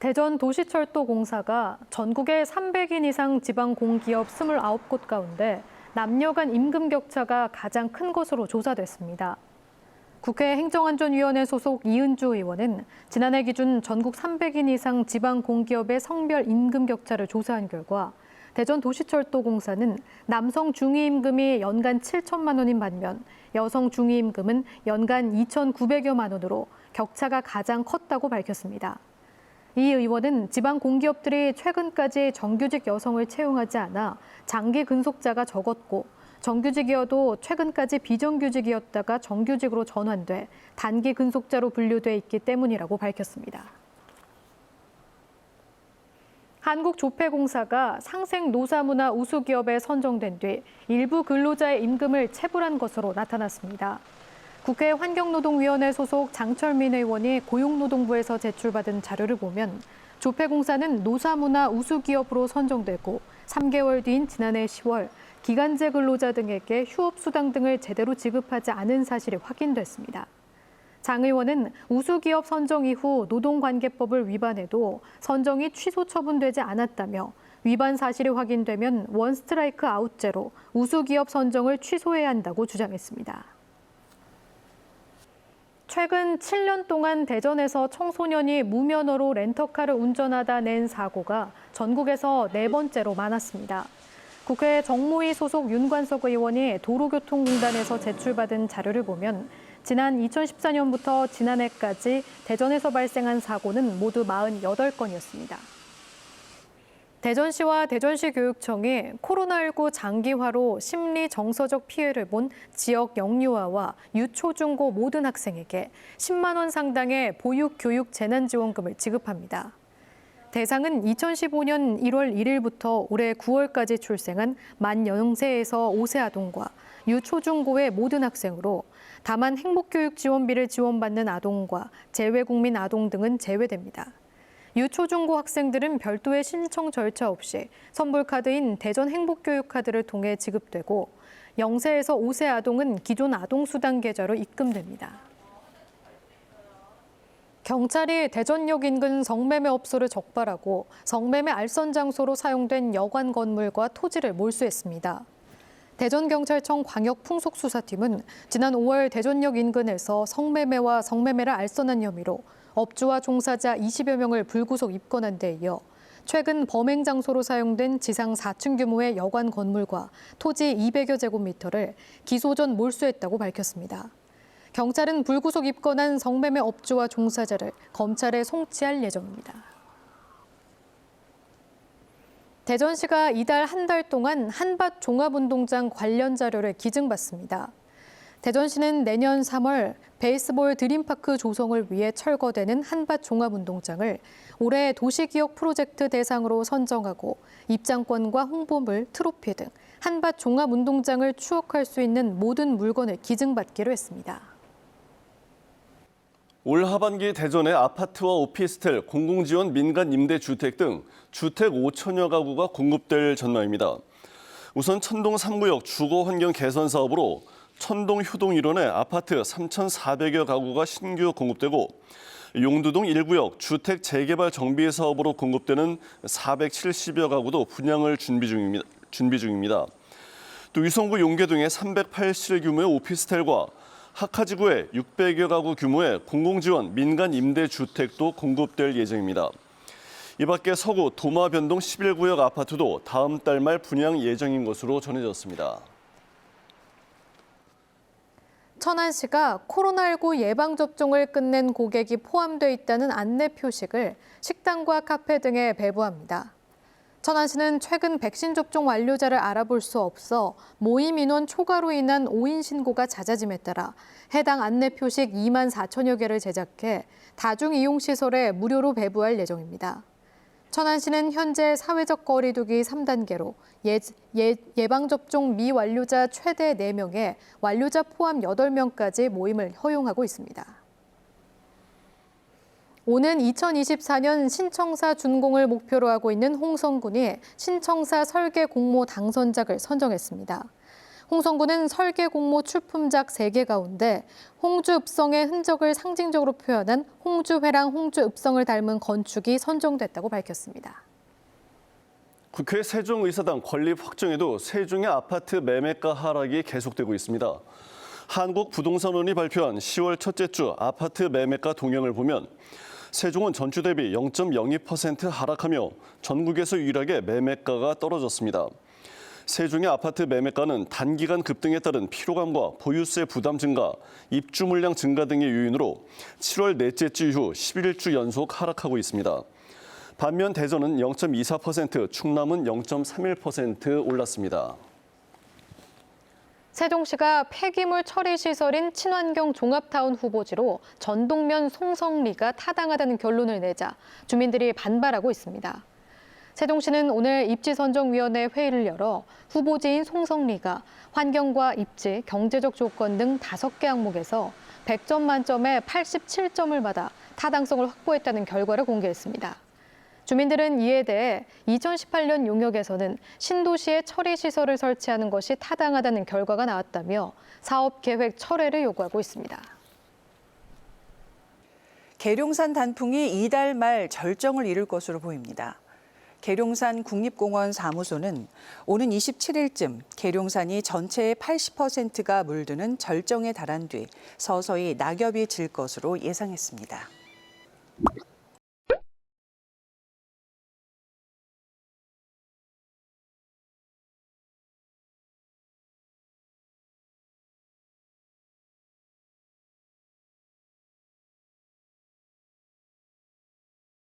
대전도시철도공사가 전국의 300인 이상 지방 공기업 29곳 가운데 남녀 간 임금 격차가 가장 큰 것으로 조사됐습니다. 국회 행정안전위원회 소속 이은주 의원은 지난해 기준 전국 300인 이상 지방 공기업의 성별 임금 격차를 조사한 결과 대전도시철도공사는 남성 중위임금이 연간 7천만 원인 반면 여성 중위임금은 연간 2,900여만 원으로 격차가 가장 컸다고 밝혔습니다. 이 의원은 지방 공기업들이 최근까지 정규직 여성을 채용하지 않아 장기 근속자가 적었고 정규직이어도 최근까지 비정규직이었다가 정규직으로 전환돼 단기 근속자로 분류돼 있기 때문이라고 밝혔습니다. 한국조폐공사가 상생노사문화 우수기업에 선정된 뒤 일부 근로자의 임금을 체불한 것으로 나타났습니다. 국회 환경노동위원회 소속 장철민 의원이 고용노동부에서 제출받은 자료를 보면 조폐공사는 노사문화 우수기업으로 선정되고 3개월 뒤인 지난해 10월 기간제 근로자 등에게 휴업수당 등을 제대로 지급하지 않은 사실이 확인됐습니다. 장 의원은 우수기업 선정 이후 노동관계법을 위반해도 선정이 취소 처분되지 않았다며 위반 사실이 확인되면 원스트라이크 아웃제로 우수기업 선정을 취소해야 한다고 주장했습니다. 최근 7년 동안 대전에서 청소년이 무면허로 렌터카를 운전하다 낸 사고가 전국에서 4번째로 많았습니다. 국회 정무위 소속 윤관석 의원이 도로교통공단에서 제출받은 자료를 보면 지난 2014년부터 지난해까지 대전에서 발생한 사고는 모두 48건이었습니다. 대전시와 대전시 교육청이 코로나19 장기화로 심리 정서적 피해를 본 지역 영유아와 유초중고 모든 학생에게 10만 원 상당의 보육교육 재난지원금을 지급합니다. 대상은 2015년 1월 1일부터 올해 9월까지 출생한 만 0세에서 5세 아동과 유초중고의 모든 학생으로 다만 행복교육 지원비를 지원받는 아동과 재외국민 아동 등은 제외됩니다. 유초중고 학생들은 별도의 신청 절차 없이 선불카드인 대전 행복교육카드를 통해 지급되고 0세에서 5세 아동은 기존 아동수당 계좌로 입금됩니다. 경찰이 대전역 인근 성매매 업소를 적발하고 성매매 알선 장소로 사용된 여관 건물과 토지를 몰수했습니다. 대전경찰청 광역풍속수사팀은 지난 5월 대전역 인근에서 성매매와 성매매를 알선한 혐의로 업주와 종사자 20여 명을 불구속 입건한 데 이어 최근 범행 장소로 사용된 지상 4층 규모의 여관 건물과 토지 200여 제곱미터를 기소 전 몰수했다고 밝혔습니다. 경찰은 불구속 입건한 성매매 업주와 종사자를 검찰에 송치할 예정입니다. 대전시가 이달 한 달 동안 한밭 종합운동장 관련 자료를 기증받습니다. 대전시는 내년 3월 베이스볼 드림파크 조성을 위해 철거되는 한밭 종합운동장을 올해 도시기억 프로젝트 대상으로 선정하고 입장권과 홍보물, 트로피 등 한밭 종합운동장을 추억할 수 있는 모든 물건을 기증받기로 했습니다. 올 하반기 대전의 아파트와 오피스텔, 공공지원 민간 임대주택 등 주택 5천여 가구가 공급될 전망입니다. 우선 천동 3구역 주거환경 개선 사업으로 천동 효동 1원의 아파트 3,400여 가구가 신규 공급되고 용두동 1구역 주택 재개발 정비 사업으로 공급되는 470여 가구도 분양을 준비 중입니다. 또 위성구 용계동의 308실 규모의 오피스텔과 하카지구의 600여 가구 규모의 공공지원 민간 임대주택도 공급될 예정입니다. 이 밖에 서구 도마변동 11구역 아파트도 다음 달 말 분양 예정인 것으로 전해졌습니다. 천안시가 코로나19 예방접종을 끝낸 고객이 포함돼 있다는 안내 표식을 식당과 카페 등에 배부합니다. 천안시는 최근 백신 접종 완료자를 알아볼 수 없어 모임 인원 초과로 인한 오인 신고가 잦아짐에 따라 해당 안내 표식 2만 4천여 개를 제작해 다중이용시설에 무료로 배부할 예정입니다. 천안시는 현재 사회적 거리 두기 3단계로 예방접종 미완료자 최대 4명에 완료자 포함 8명까지 모임을 허용하고 있습니다. 오는 2024년 신청사 준공을 목표로 하고 있는 홍성군이 신청사 설계 공모 당선작을 선정했습니다. 홍성군은 설계 공모 출품작 3개 가운데 홍주 읍성의 흔적을 상징적으로 표현한 홍주회랑 홍주 읍성을 닮은 건축이 선정됐다고 밝혔습니다. 국회 세종의사당 건립 확정에도 세종의 아파트 매매가 하락이 계속되고 있습니다. 한국부동산원이 발표한 10월 첫째 주 아파트 매매가 동향을 보면 세종은 전주 대비 0.02% 하락하며 전국에서 유일하게 매매가가 떨어졌습니다. 세종의 아파트 매매가는 단기간 급등에 따른 피로감과 보유세 부담 증가, 입주 물량 증가 등의 요인으로 7월 넷째 주 이후 11주 연속 하락하고 있습니다. 반면 대전은 0.24%, 충남은 0.31% 올랐습니다. 세종시가 폐기물 처리 시설인 친환경 종합타운 후보지로 전동면 송성리가 타당하다는 결론을 내자 주민들이 반발하고 있습니다. 세종시는 오늘 입지선정위원회 회의를 열어 후보지인 송성리가 환경과 입지, 경제적 조건 등 5개 항목에서 100점 만점에 87점을 받아 타당성을 확보했다는 결과를 공개했습니다. 주민들은 이에 대해 2018년 용역에서는 신도시에 처리시설을 설치하는 것이 타당하다는 결과가 나왔다며 사업계획 철회를 요구하고 있습니다. 계룡산 단풍이 이달 말 절정을 이룰 것으로 보입니다. 계룡산 국립공원 사무소는 오는 27일쯤 계룡산이 전체의 80%가 물드는 절정에 달한 뒤 서서히 낙엽이 질 것으로 예상했습니다.